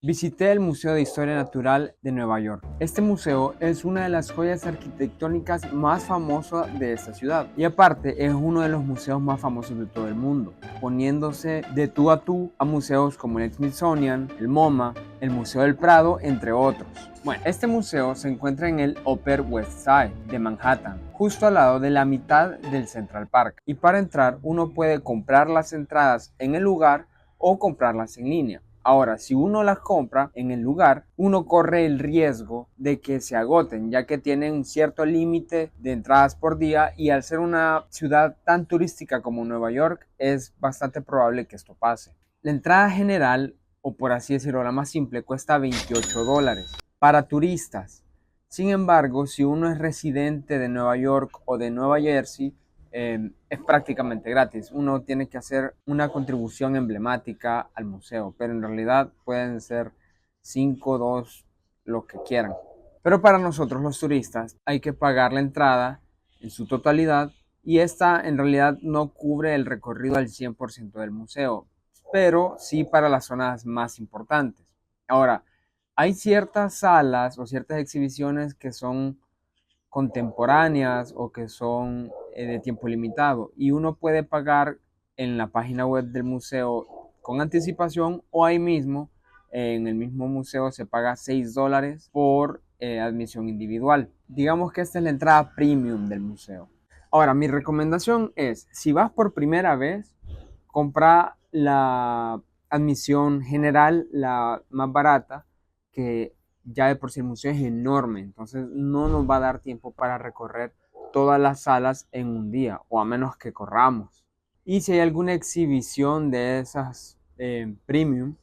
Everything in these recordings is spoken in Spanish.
Visité el Museo de Historia Natural de Nueva York. Este museo es una de las joyas arquitectónicas más famosas de esta ciudad y aparte es uno de los museos más famosos de todo el mundo, poniéndose de tú a tú a museos como el Smithsonian, el MoMA, el Museo del Prado, entre otros. Bueno, este museo se encuentra en el Upper West Side de Manhattan, justo al lado de la mitad del Central Park. Y para entrar uno puede comprar las entradas en el lugar o comprarlas en línea. Ahora, si uno las compra en el lugar, uno corre el riesgo de que se agoten, ya que tienen un cierto límite de entradas por día y al ser una ciudad tan turística como Nueva York, es bastante probable que esto pase. La entrada general, o por así decirlo, la más simple, cuesta $28 para turistas. Sin embargo, si uno es residente de Nueva York o de Nueva Jersey, es prácticamente gratis. Uno tiene que hacer una contribución emblemática al museo, pero en realidad pueden ser 5, 2, lo que quieran. Pero para nosotros los turistas hay que pagar la entrada en su totalidad y esta en realidad no cubre el recorrido al 100% del museo, pero sí para las zonas más importantes. Ahora, hay ciertas salas o ciertas exhibiciones que son contemporáneas o que son de tiempo limitado y uno puede pagar en la página web del museo con anticipación o ahí mismo en el mismo museo se paga $6 por admisión individual. Digamos que esta es la entrada premium del museo. Ahora, mi recomendación es, si vas por primera vez, compra la admisión general, la más barata, que ya de por sí el museo es enorme, entonces no nos va a dar tiempo para recorrer todas las salas en un día, o a menos que corramos. Y si hay alguna exhibición de esas premium,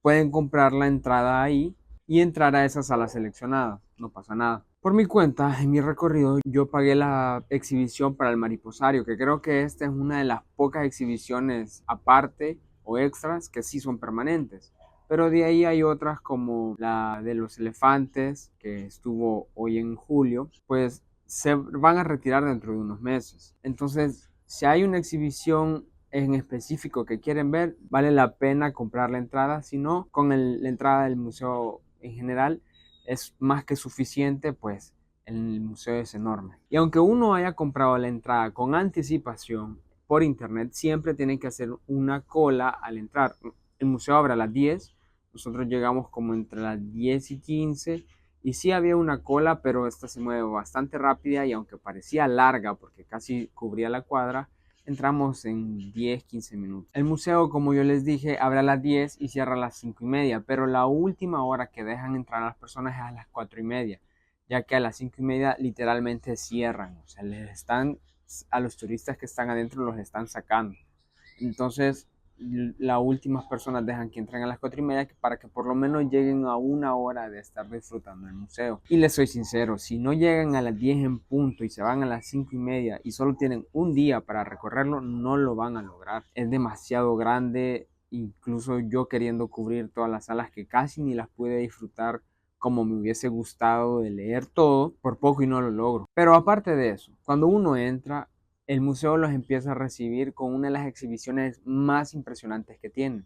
pueden comprar la entrada ahí y entrar a esa sala seleccionada, no pasa nada. Por mi cuenta, en mi recorrido, yo pagué la exhibición para el mariposario, que creo que esta es una de las pocas exhibiciones aparte o extras que sí son permanentes. Pero de ahí hay otras como la de los elefantes, que estuvo hoy en julio, pues se van a retirar dentro de unos meses. Entonces, si hay una exhibición en específico que quieren ver, vale la pena comprar la entrada. Si no, con la entrada del museo en general es más que suficiente, pues el museo es enorme. Y aunque uno haya comprado la entrada con anticipación por internet, siempre tiene que hacer una cola al entrar. El museo abre a las 10, nosotros llegamos como entre las 10 y 15 y sí había una cola, pero esta se mueve bastante rápida y aunque parecía larga porque casi cubría la cuadra, entramos en 10, 15 minutos. El museo, como yo les dije, abre a las 10 y cierra a las 5:30, pero la última hora que dejan entrar a las personas es a las 4:30, ya que a las 5:30 literalmente cierran. O sea, a los turistas que están adentro los están sacando. Entonces, las últimas personas dejan que entren a las 4:30 para que por lo menos lleguen a una hora de estar disfrutando el museo. Y les soy sincero, si no llegan a las 10 en punto y se van a las 5:30 y solo tienen un día para recorrerlo, no lo van a lograr. Es demasiado grande, incluso yo queriendo cubrir todas las salas que casi ni las pude disfrutar como me hubiese gustado de leer todo, por poco y no lo logro. Pero aparte de eso, cuando uno entra, el museo los empieza a recibir con una de las exhibiciones más impresionantes que tiene.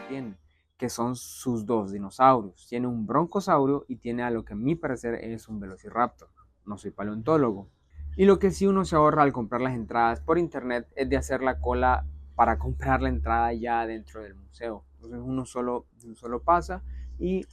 Tiene, que son sus dos dinosaurios. Tiene un broncosaurio y tiene a lo que a mi parecer es un velociraptor. No soy paleontólogo. Y lo que sí uno se ahorra al comprar las entradas por internet es de hacer la cola para comprar la entrada ya dentro del museo. Entonces uno solo pasa y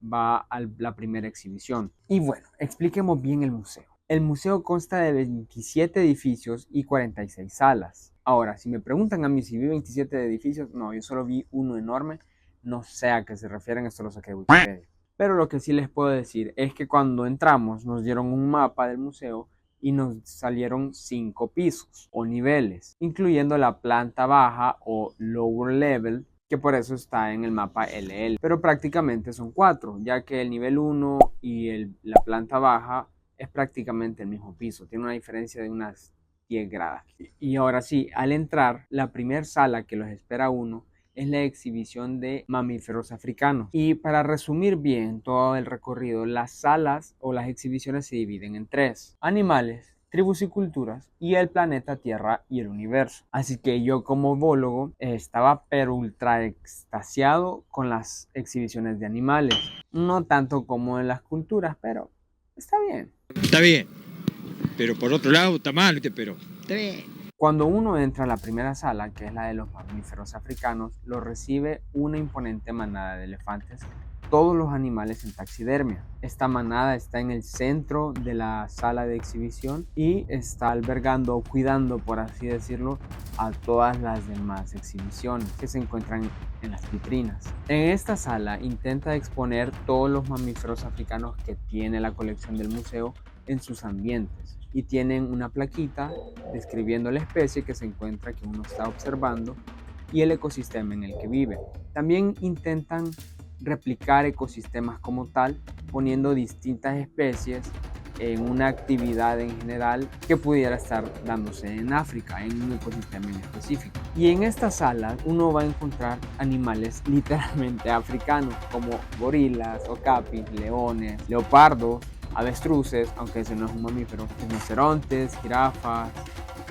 va a la primera exhibición. Y bueno, expliquemos bien el museo. El museo consta de 27 edificios y 46 salas. Ahora, si me preguntan a mí si vi 27 edificios, no, yo solo vi uno enorme. No sé a qué se refieren, esto lo saqué de Wikipedia. Pero lo que sí les puedo decir es que cuando entramos nos dieron un mapa del museo y nos salieron 5 pisos o niveles, incluyendo la planta baja o lower level, que por eso está en el mapa LL. Pero prácticamente son 4, ya que el nivel 1 y la planta baja es prácticamente el mismo piso. Tiene una diferencia de unas 10 grados. Y ahora sí, al entrar, la primera sala que los espera uno es la exhibición de mamíferos africanos. Y para resumir bien todo el recorrido, las salas o las exhibiciones se dividen en tres: animales, tribus y culturas, y el planeta Tierra y el universo. Así que yo como biólogo estaba pero ultra extasiado con las exhibiciones de animales. No tanto como en las culturas, pero está bien. Está bien, pero por otro lado está mal, ¿viste? Pero está bien. Cuando uno entra a la primera sala, que es la de los mamíferos africanos, lo recibe una imponente manada de elefantes, todos los animales en taxidermia. Esta manada está en el centro de la sala de exhibición y está albergando o cuidando, por así decirlo, a todas las demás exhibiciones que se encuentran en las vitrinas. En esta sala intenta exponer todos los mamíferos africanos que tiene la colección del museo en sus ambientes, y tienen una plaquita describiendo la especie que se encuentra, que uno está observando, y el ecosistema en el que vive. También intentan replicar ecosistemas como tal, poniendo distintas especies en una actividad en general que pudiera estar dándose en África, en un ecosistema en específico. Y en esta sala uno va a encontrar animales literalmente africanos, como gorilas, okapis, leones, leopardos, avestruces, aunque ese no es un mamífero, rinocerontes, jirafas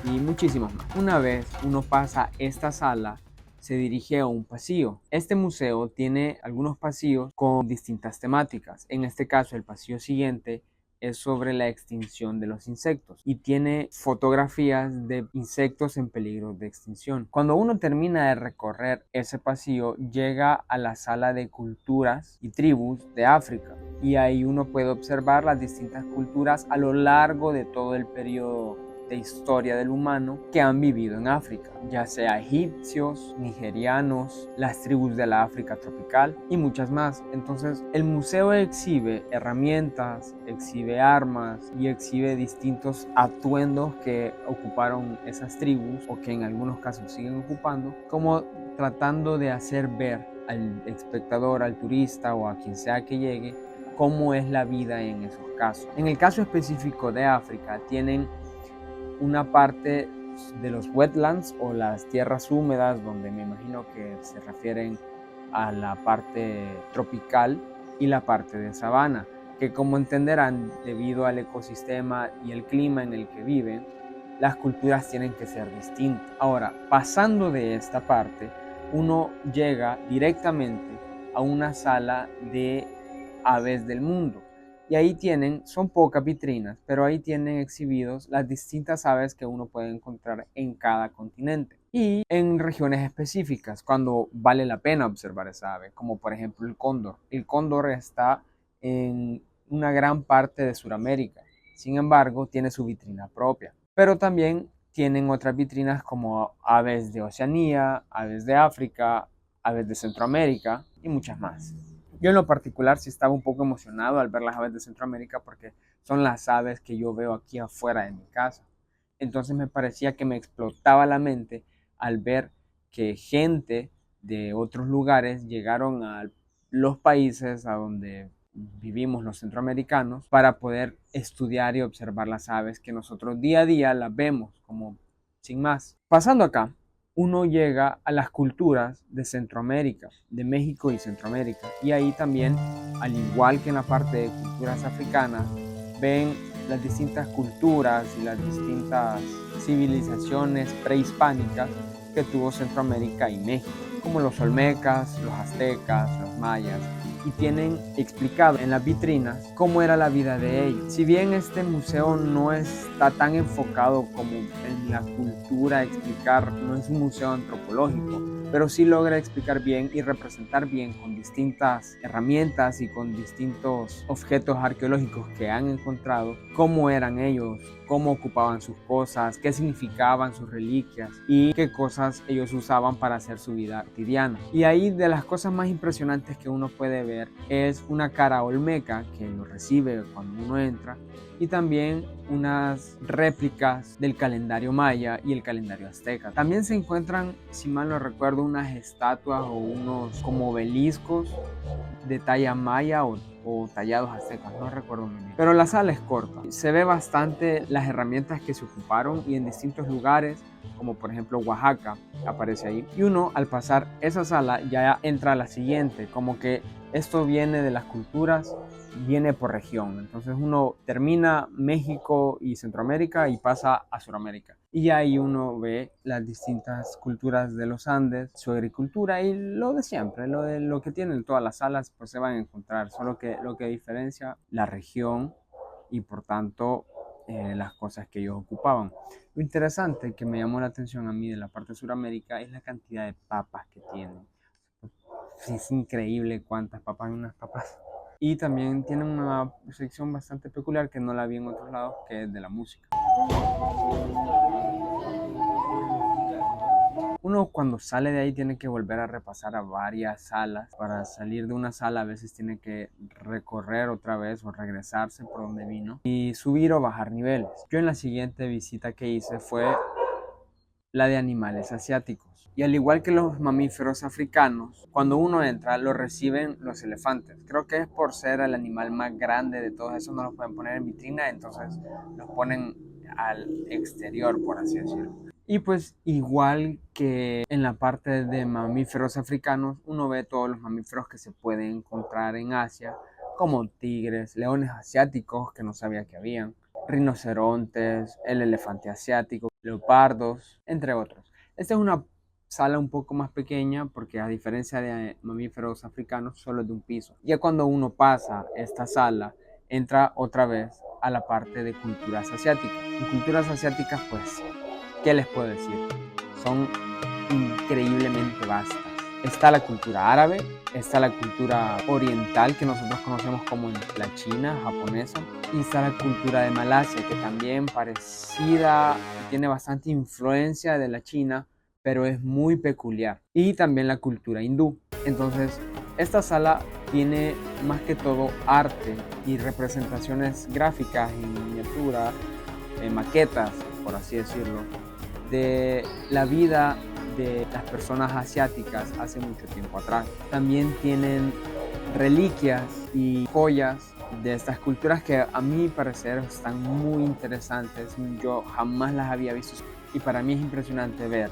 y muchísimos más. Una vez uno pasa esta sala, se dirige a un pasillo. Este museo tiene algunos pasillos con distintas temáticas. En este caso, el pasillo siguiente es sobre la extinción de los insectos y tiene fotografías de insectos en peligro de extinción. Cuando uno termina de recorrer ese pasillo, llega a la sala de culturas y tribus de África, y ahí uno puede observar las distintas culturas a lo largo de todo el periodo de historia del humano que han vivido en África, ya sea egipcios, nigerianos, las tribus de la África tropical y muchas más. Entonces el museo exhibe herramientas, exhibe armas y exhibe distintos atuendos que ocuparon esas tribus, o que en algunos casos siguen ocupando, como tratando de hacer ver al espectador, al turista o a quien sea que llegue, cómo es la vida en esos casos. En el caso específico de África, tienen una parte de los wetlands o las tierras húmedas, donde me imagino que se refieren a la parte tropical, y la parte de sabana, que, como entenderán, debido al ecosistema y el clima en el que viven, las culturas tienen que ser distintas. Ahora, pasando de esta parte, uno llega directamente a una sala de aves del mundo. Y ahí son pocas vitrinas, pero ahí tienen exhibidos las distintas aves que uno puede encontrar en cada continente y en regiones específicas, cuando vale la pena observar esa ave, como por ejemplo el cóndor. El cóndor está en una gran parte de Sudamérica, sin embargo tiene su vitrina propia, pero también tienen otras vitrinas como aves de Oceanía, aves de África, aves de Centroamérica y muchas más. Yo en lo particular sí estaba un poco emocionado al ver las aves de Centroamérica, porque son las aves que yo veo aquí afuera de mi casa. Entonces me parecía que me explotaba la mente al ver que gente de otros lugares llegaron a los países a donde vivimos los centroamericanos para poder estudiar y observar las aves que nosotros día a día las vemos como sin más. Pasando acá, uno llega a las culturas de Centroamérica, de México y Centroamérica, y ahí también, al igual que en la parte de culturas africanas, ven las distintas culturas y las distintas civilizaciones prehispánicas que tuvo Centroamérica y México, como los olmecas, los aztecas, los mayas, y tienen explicado en las vitrinas cómo era la vida de ellos. Si bien este museo no está tan enfocado como en la cultura, explicar, no es un museo antropológico, pero sí logra explicar bien y representar bien con distintas herramientas y con distintos objetos arqueológicos que han encontrado cómo eran ellos, cómo ocupaban sus cosas, qué significaban sus reliquias y qué cosas ellos usaban para hacer su vida cotidiana. Y ahí, de las cosas más impresionantes que uno puede ver es una cara olmeca que lo recibe cuando uno entra, y también unas réplicas del calendario maya y el calendario azteca. También se encuentran, si mal no recuerdo, unas estatuas o unos como obeliscos de talla maya o o tallados aztecas, no recuerdo muy bien. Pero la sala es corta. Se ve bastante las herramientas que se ocuparon y en distintos lugares, como por ejemplo Oaxaca, aparece ahí. Y uno al pasar esa sala ya entra a la siguiente, como que esto viene de las culturas, viene por región. Entonces uno termina México y Centroamérica y pasa a Sudamérica. Y ahí uno ve las distintas culturas de los Andes, su agricultura y lo de siempre, lo que tienen todas las salas, pues se van a encontrar. Solo que lo que diferencia la región y por tanto las cosas que ellos ocupaban. Lo interesante que me llamó la atención a mí de la parte de Sudamérica es la cantidad de papas que tienen. Es increíble cuántas papas hay, unas papas. Y también tienen una sección bastante peculiar que no la vi en otros lados, que es de la música. Uno cuando sale de ahí tiene que volver a repasar a varias salas. Para salir de una sala a veces tiene que recorrer otra vez o regresarse por donde vino y subir o bajar niveles. Yo en la siguiente visita que hice fue la de animales asiáticos. Y al igual que los mamíferos africanos, cuando uno entra lo reciben los elefantes. Creo que es por ser el animal más grande de todos esos, no los pueden poner en vitrina, entonces los ponen al exterior, por así decirlo. Y pues igual que en la parte de mamíferos africanos, uno ve todos los mamíferos que se pueden encontrar en Asia, como tigres, leones asiáticos que no sabía que habían, rinocerontes, el elefante asiático, leopardos, entre otros. Esta es una sala un poco más pequeña porque a diferencia de mamíferos africanos solo es de un piso. Ya cuando uno pasa esta sala entra otra vez a la parte de culturas asiáticas. En culturas asiáticas pues, ¿qué les puedo decir? Son increíblemente vastas. Está la cultura árabe, está la cultura oriental que nosotros conocemos como la china, japonesa, y está la cultura de Malasia que también parecida, tiene bastante influencia de la china, pero es muy peculiar. Y también la cultura hindú. Entonces, esta sala tiene más que todo arte y representaciones gráficas en miniatura, maquetas, por así decirlo, de la vida de las personas asiáticas hace mucho tiempo atrás. También tienen reliquias y joyas de estas culturas que a mi parecer están muy interesantes. Yo jamás las había visto y para mí es impresionante ver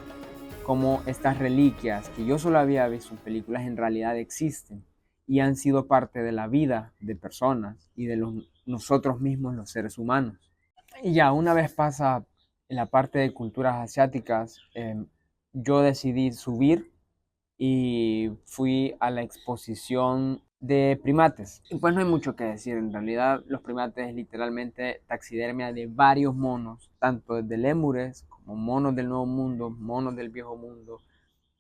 cómo estas reliquias que yo solo había visto en películas en realidad existen y han sido parte de la vida de personas y de nosotros mismos los seres humanos. Y ya una vez pasa en la parte de culturas asiáticas, yo decidí subir y fui a la exposición de primates. Y pues no hay mucho que decir, en realidad los primates es literalmente taxidermia de varios monos, tanto desde lémures como monos del Nuevo Mundo, monos del Viejo Mundo,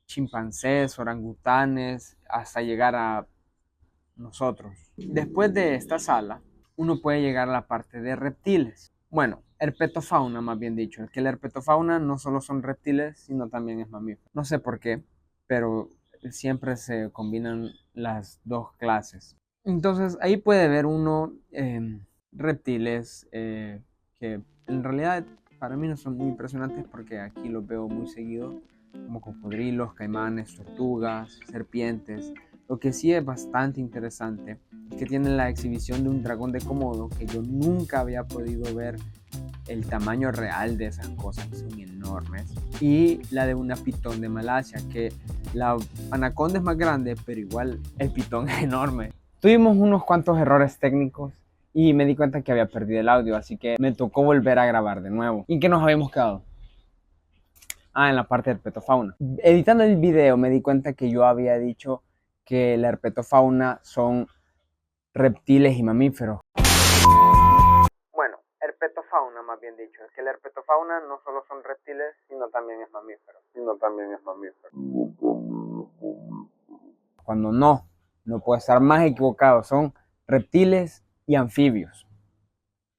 chimpancés, orangutanes, hasta llegar a nosotros. Después de esta sala, uno puede llegar a la parte de reptiles. Bueno, herpetofauna más bien dicho, es que la herpetofauna no solo son reptiles, sino también es mamífero. No sé por qué, pero siempre se combinan las dos clases. Entonces ahí puede ver uno reptiles que en realidad para mí no son muy impresionantes porque aquí los veo muy seguido, como cocodrilos, caimanes, tortugas, serpientes. Lo que sí es bastante interesante es que tienen la exhibición de un dragón de Komodo que yo nunca había podido ver el tamaño real de esas cosas, que son enormes, y la de una pitón de Malasia, que la anaconda es más grande, pero igual el pitón es enorme. Tuvimos unos cuantos errores técnicos y me di cuenta que había perdido el audio, así que me tocó volver a grabar de nuevo. ¿Y en qué nos habíamos quedado? En la parte de herpetofauna. Editando el video me di cuenta que yo había dicho que la herpetofauna son reptiles y mamíferos. Bueno, herpetofauna más bien dicho, es que la herpetofauna no solo son reptiles, sino también es mamífero. Cuando no puede estar más equivocado, son reptiles y anfibios.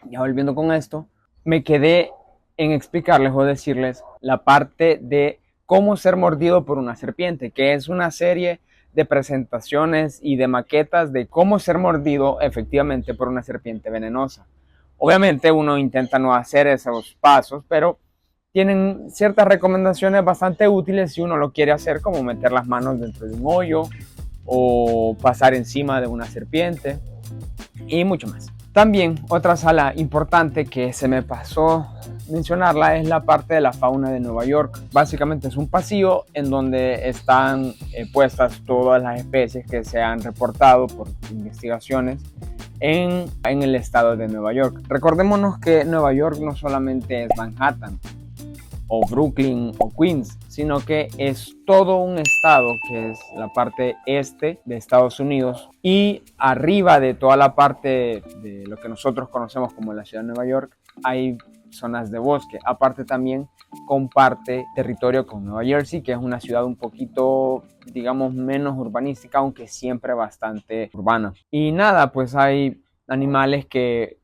Ya volviendo con esto, me quedé en explicarles o decirles la parte de cómo ser mordido por una serpiente, que es una serie de presentaciones y de maquetas de cómo ser mordido efectivamente por una serpiente venenosa. Obviamente uno intenta no hacer esos pasos, pero tienen ciertas recomendaciones bastante útiles si uno lo quiere hacer, como meter las manos dentro de un hoyo o pasar encima de una serpiente. y mucho más. También otra sala importante que se me pasó mencionarla es la parte de la fauna de Nueva York. Básicamente es un pasillo en donde están puestas todas las especies que se han reportado por investigaciones en el estado de Nueva York. Recordémonos que Nueva York no solamente es Manhattan o Brooklyn o Queens, sino que es todo un estado que es la parte este de Estados Unidos, y arriba de toda la parte de lo que nosotros conocemos como la ciudad de Nueva York hay zonas de bosque. Aparte también comparte territorio con Nueva Jersey, que es una ciudad un poquito, digamos, menos urbanística, aunque siempre bastante urbana. Y nada, pues hay animales que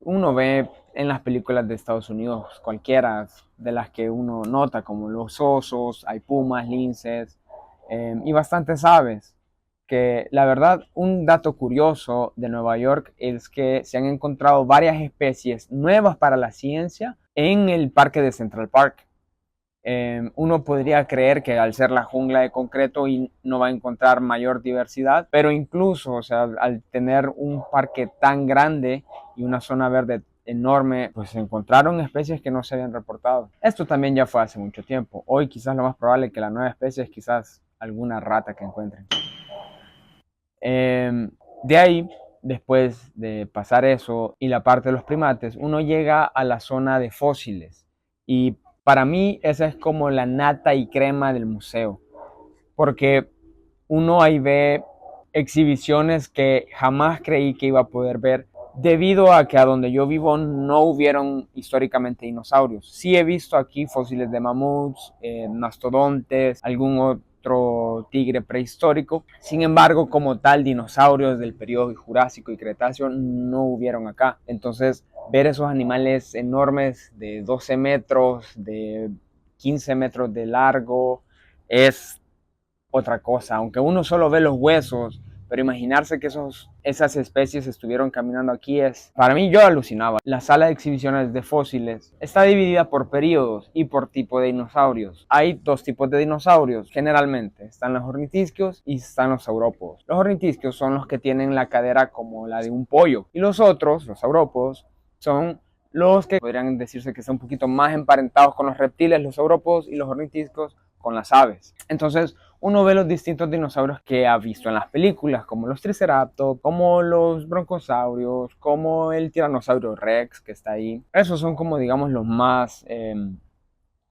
uno ve en las películas de Estados Unidos, cualquiera de las que uno nota, como los osos, hay pumas, linces y bastantes aves. Que la verdad, un dato curioso de Nueva York es que se han encontrado varias especies nuevas para la ciencia en el parque de Central Park. Uno podría creer que al ser la jungla de concreto y no va a encontrar mayor diversidad, pero incluso, o sea, al tener un parque tan grande y una zona verde enorme, pues se encontraron especies que no se habían reportado. Esto también ya fue hace mucho tiempo. Hoy quizás lo más probable es que la nueva especie es quizás alguna rata que encuentren. De ahí, después de pasar eso y la parte de los primates, uno llega a la zona de fósiles. Y para mí esa es como la nata y crema del museo, porque uno ahí ve exhibiciones que jamás creí que iba a poder ver, debido a que a donde yo vivo no hubieron históricamente dinosaurios. Sí he visto aquí fósiles de mamuts, mastodontes, algún otro tigre prehistórico. Sin embargo, como tal, dinosaurios del periodo Jurásico y Cretáceo no hubieron acá. Entonces, ver esos animales enormes de 12 metros, de 15 metros de largo, es otra cosa. Aunque uno solo ve los huesos, pero imaginarse que esas especies estuvieron caminando aquí es, para mí, yo alucinaba. La sala de exhibiciones de fósiles está dividida por periodos y por tipo de dinosaurios. Hay dos tipos de dinosaurios, generalmente. Están los ornitisquios y están los saurópodos. Los ornitisquios son los que tienen la cadera como la de un pollo, y los otros, los saurópodos, son los que podrían decirse que son un poquito más emparentados con los reptiles, los saurópodos, y los ornitiscos con las aves. Entonces, uno ve los distintos dinosaurios que ha visto en las películas, como los triceratops, como los broncosaurios, como el tiranosaurio rex que está ahí. Esos son como, digamos, los más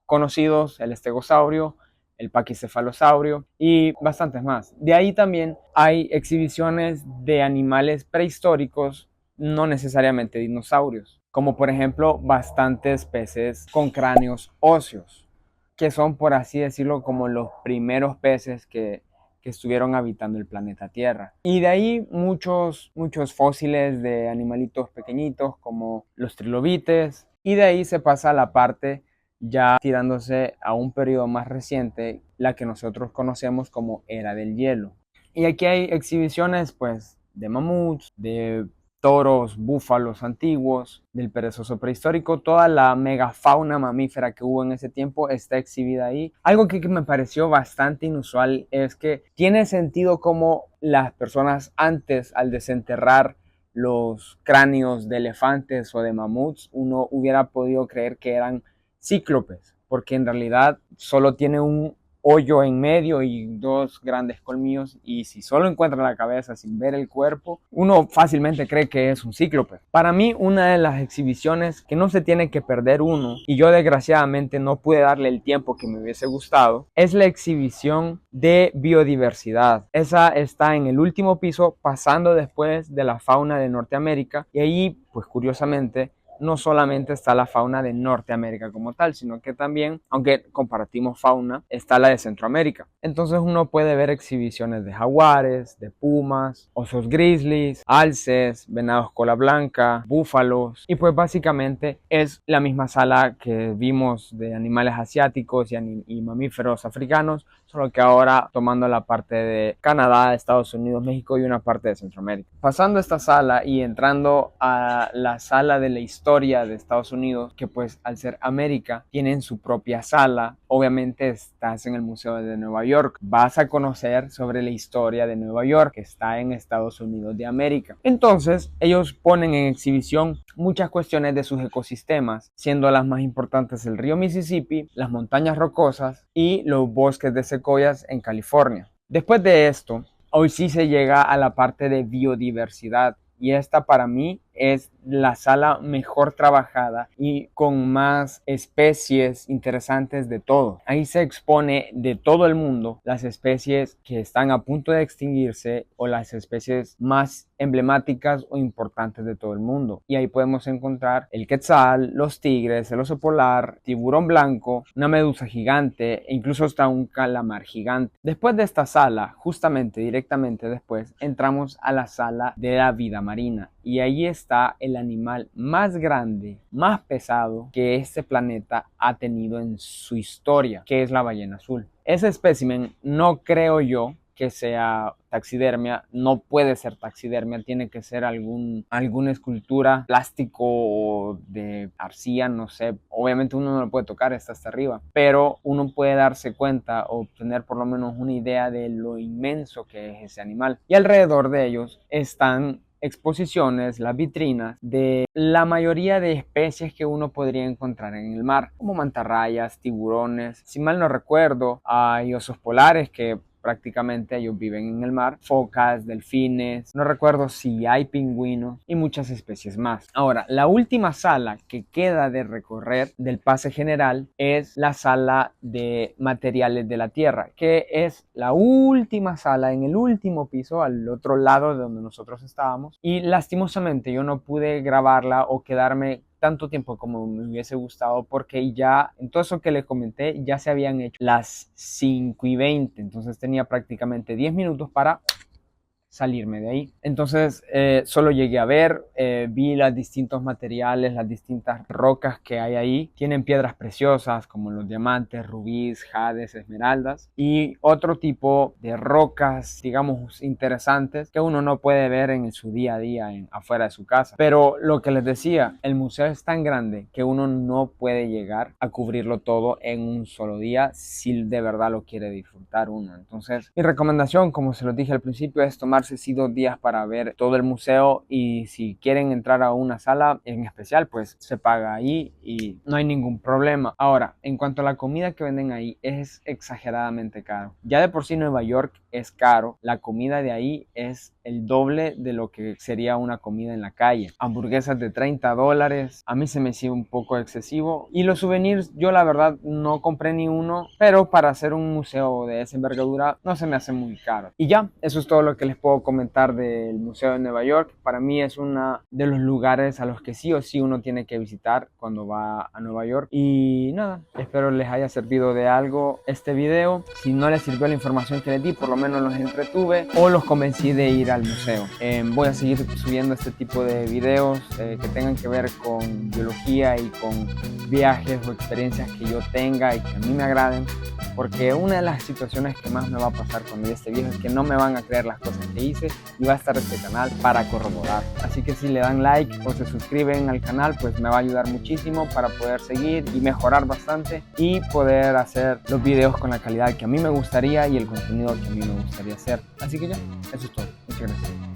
conocidos, el estegosaurio, el paquicefalosaurio y bastantes más. De ahí también hay exhibiciones de animales prehistóricos, no necesariamente dinosaurios, como por ejemplo bastantes peces con cráneos óseos, que son, por así decirlo, como los primeros peces que estuvieron habitando el planeta Tierra. Y de ahí muchos fósiles de animalitos pequeñitos como los trilobites, y de ahí se pasa a la parte ya tirándose a un periodo más reciente, la que nosotros conocemos como Era del Hielo. Y aquí hay exhibiciones pues de mamuts, de toros, búfalos antiguos, del perezoso prehistórico. Toda la megafauna mamífera que hubo en ese tiempo está exhibida ahí. Algo que me pareció bastante inusual es que tiene sentido como las personas antes, al desenterrar los cráneos de elefantes o de mamuts, uno hubiera podido creer que eran cíclopes, porque en realidad solo tiene un hoyo en medio y dos grandes colmillos, y si solo encuentra la cabeza sin ver el cuerpo, uno fácilmente cree que es un cíclope. Para mí, una de las exhibiciones que no se tiene que perder uno, y yo desgraciadamente no pude darle el tiempo que me hubiese gustado, es la exhibición de biodiversidad. Esa está en el último piso, pasando después de la fauna de Norteamérica, y ahí, pues curiosamente, no solamente está la fauna de Norteamérica como tal, sino que también, aunque compartimos fauna, está la de Centroamérica. Entonces uno puede ver exhibiciones de jaguares, de pumas, osos grizzlies, alces, venados cola blanca, búfalos, y pues básicamente es la misma sala que vimos de animales asiáticos y mamíferos africanos, solo que ahora tomando la parte de Canadá, Estados Unidos, México y una parte de Centroamérica. Pasando esta sala y entrando a la sala de la historia historia de Estados Unidos, que pues al ser América tienen su propia sala. Obviamente estás en el Museo de Nueva York, vas a conocer sobre la historia de Nueva York, que está en Estados Unidos de América. Entonces ellos ponen en exhibición muchas cuestiones de sus ecosistemas, siendo las más importantes el río Mississippi, las montañas rocosas y los bosques de secuoyas en California. Después de esto, hoy sí se llega a la parte de biodiversidad, y esta para mí es la sala mejor trabajada y con más especies interesantes de todo. Ahí se expone de todo el mundo las especies que están a punto de extinguirse o las especies más emblemáticas o importantes de todo el mundo. Y ahí podemos encontrar el quetzal, los tigres, el oso polar, tiburón blanco, una medusa gigante e incluso hasta un calamar gigante. Después de esta sala, justamente directamente después, entramos a la sala de la vida marina. Y ahí está el animal más grande, más pesado que este planeta ha tenido en su historia, que es la ballena azul. Ese espécimen no creo yo que sea taxidermia, no puede ser taxidermia, tiene que ser alguna escultura, plástico o de arcilla, no sé. Obviamente uno no lo puede tocar, está hasta arriba, pero uno puede darse cuenta o tener por lo menos una idea de lo inmenso que es ese animal. Y alrededor de ellos están exposiciones, las vitrinas de la mayoría de especies que uno podría encontrar en el mar, como mantarrayas, tiburones, si mal no recuerdo, hay osos polares que prácticamente ellos viven en el mar, focas, delfines, no recuerdo si hay pingüinos y muchas especies más. Ahora, la última sala que queda de recorrer del pase general es la sala de materiales de la Tierra, que es la última sala en el último piso, al otro lado de donde nosotros estábamos, y lastimosamente yo no pude grabarla o quedarme tanto tiempo como me hubiese gustado, porque ya en todo eso que les comenté ya se habían hecho las 5:20, entonces tenía prácticamente 10 minutos para salirme de ahí. Entonces solo llegué a ver, vi los distintos materiales, las distintas rocas que hay ahí. Tienen piedras preciosas como los diamantes, rubíes, jades, esmeraldas y otro tipo de rocas, digamos, interesantes que uno no puede ver en su día a día afuera de su casa. Pero lo que les decía, el museo es tan grande que uno no puede llegar a cubrirlo todo en un solo día si de verdad lo quiere disfrutar uno. Entonces mi recomendación, como se los dije al principio, es tomarse sí 2 días para ver todo el museo, y si quieren entrar a una sala en especial pues se paga ahí y no hay ningún problema. Ahora, en cuanto a la comida que venden ahí, es exageradamente caro. Ya de por sí Nueva York es caro, la comida de ahí es el doble de lo que sería una comida en la calle. Hamburguesas de $30, a mí se me hacía un poco excesivo, y los souvenirs yo la verdad no compré ni uno, pero para hacer un museo de esa envergadura no se me hace muy caro. Y ya, eso es todo lo que les puedo comentar del Museo de Nueva York. Para mí es uno de los lugares a los que sí o sí uno tiene que visitar cuando va a Nueva York. Y nada, espero les haya servido de algo este video. Si no les sirvió la información que les di, por lo menos los entretuve o los convencí de ir al museo. Voy a seguir subiendo este tipo de videos que tengan que ver con biología y con viajes o experiencias que yo tenga y que a mí me agraden, porque una de las situaciones que más me va a pasar cuando yo esté viejo es que no me van a creer las cosas que hice, y va a estar este canal para corroborar. Así que si le dan like o se suscriben al canal, pues me va a ayudar muchísimo para poder seguir y mejorar bastante y poder hacer los videos con la calidad que a mí me gustaría y el contenido que a mí me gustaría hacer. Así que ya, eso es todo. Muchas gracias.